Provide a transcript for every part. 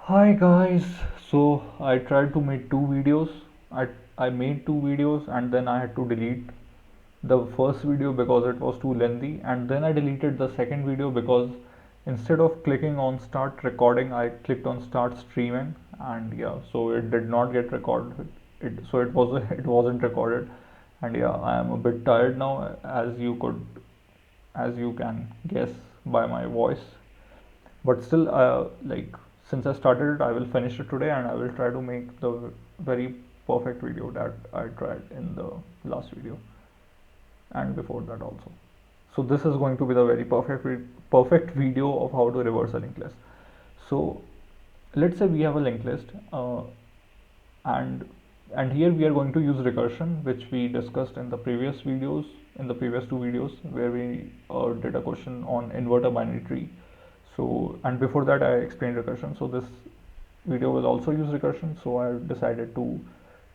Hi guys, so I tried to make two videos. I made two videos and then I had to delete the first video because it was too lengthy, and then I deleted the second video because instead of clicking on start recording I clicked on start streaming, and yeah, so it did not get recorded. It wasn't recorded, and yeah, I am a bit tired now, as you can guess by my voice, but still, like, since I started it, I will finish it today and I will try to make the very perfect video that I tried in the last video and before that also. So this is going to be the very perfect video of how to reverse a linked list. So let's say we have a linked list, and here we are going to use recursion, which we discussed in the previous videos, in the previous two videos, where we did a question on invert a binary tree. So, and before that I explained recursion, so this video will also use recursion, so I decided to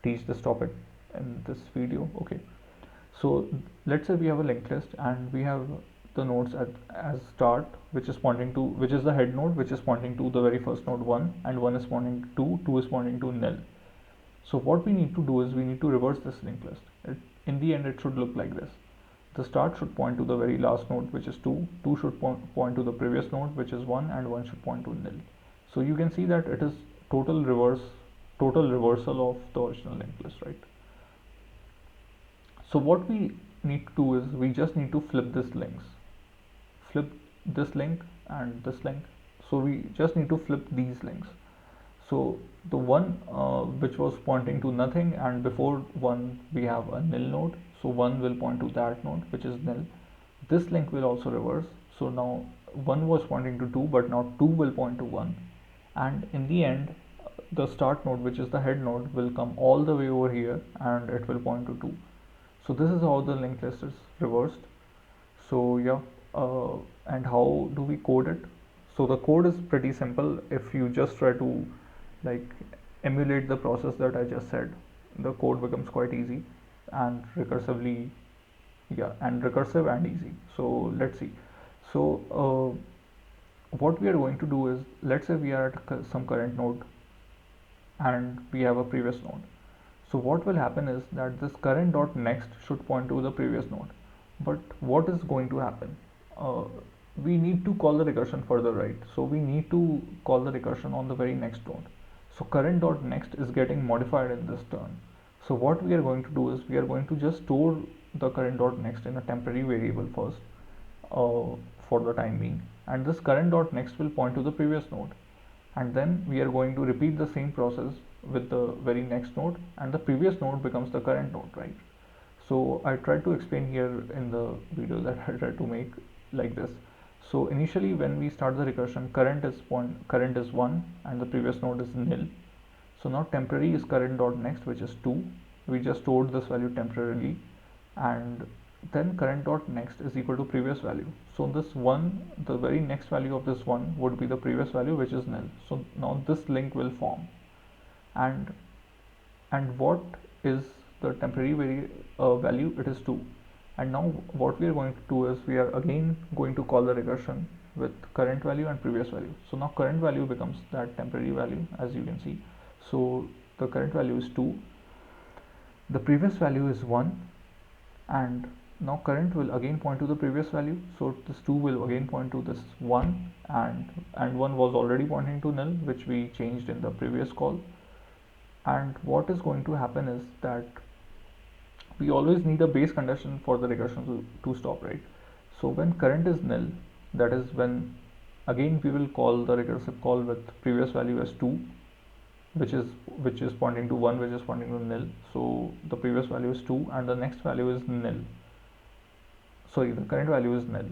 teach this topic in this video. Okay, so let's say we have a linked list and we have the nodes as start, which is pointing to, which is the head node, which is pointing to the very first node 1, and 1 is pointing to 2 is pointing to nil. So what we need to do is we need to reverse this linked list. In the end, it should look like this. The start should point to the very last node, which is 2. 2 should point to the previous node, which is 1, and 1 should point to nil. So you can see that it is total reversal of the original linked list, right? So what we need to do is we just need to flip this links. Flip this link and this link. So we just need to flip these links. So the one which was pointing to nothing, and before 1 we have a nil node, so 1 will point to that node which is nil. This link will also reverse, so now 1 was pointing to 2, but now 2 will point to 1, and in the end the start node, which is the head node, will come all the way over here and it will point to 2. So this is how the linked list is reversed. So yeah, and how do we code it? So the code is pretty simple. If you just try to, like, emulate the process that I just said, the code becomes quite easy and recursively, yeah, and recursive and easy. So let's see. So what we are going to do is, let's say we are at some current node and we have a previous node. So what will happen is that this current dot next should point to the previous node. But what is going to happen? Uh, we need to call the recursion further, right? So we need to call the recursion on the very next node. So current dot next is getting modified in this turn. So what we are going to do is we are going to just store the current dot next in a temporary variable first, for the time being, and this current dot next will point to the previous node, and then we are going to repeat the same process with the very next node, and the previous node becomes the current node, right? So I tried to explain here in the video that I tried to make like this. So initially when we start the recursion, current is 1 and the previous node is nil. So now temporary is current dot next, which is 2. We just stored this value temporarily, and then current dot next is equal to previous value. So this 1, the very next value of this 1 would be the previous value, which is nil. So now this link will form, and what is the temporary value? It is 2. And now what we are going to do is we are again going to call the recursion with current value and previous value. So now current value becomes that temporary value, as you can see. So the current value is 2, the previous value is 1, and now current will again point to the previous value. So this 2 will again point to this 1, and 1 was already pointing to nil, which we changed in the previous call. And what is going to happen is that we always need a base condition for the recursion to stop, right? So when current is nil, that is when again we will call the recursive call with previous value as 2, which is pointing to 1, which is pointing to nil. So the previous value is 2 and the next value is nil. Sorry, the current value is nil.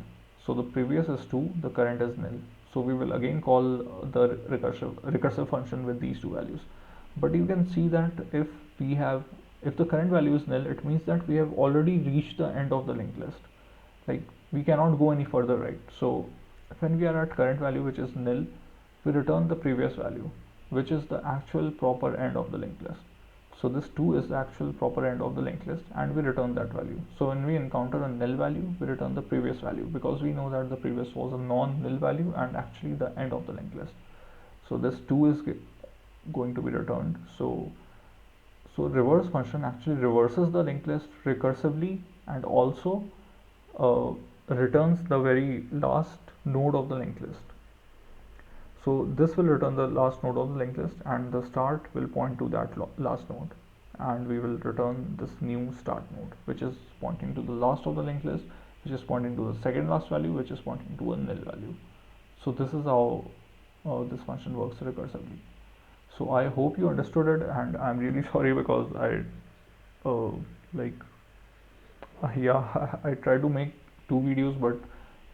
So the previous is 2, the current is nil. So we will again call the recursive function with these two values. But you can see that if the current value is nil, it means that we have already reached the end of the linked list. Like, we cannot go any further, right? So when we are at current value, which is nil, we return the previous value, which is the actual proper end of the linked list. So this 2 is the actual proper end of the linked list, and we return that value. So when we encounter a nil value, we return the previous value, because we know that the previous was a non-nil value and actually the end of the linked list. So this 2 is going to be returned. So reverse function actually reverses the linked list recursively and also uh, returns the very last node of the linked list. So this will return the last node of the linked list, and the start will point to that last node, and we will return this new start node, which is pointing to the last of the linked list, which is pointing to the second last value, which is pointing to a nil value. So this is how this function works recursively. So I hope you understood it, and I'm really sorry because I uh, like yeah, I tried to make 2 videos, but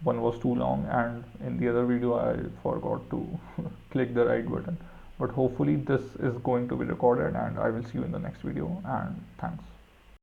one was too long, and in the other video I forgot to click the right button. But hopefully this is going to be recorded, and I will see you in the next video, and thanks.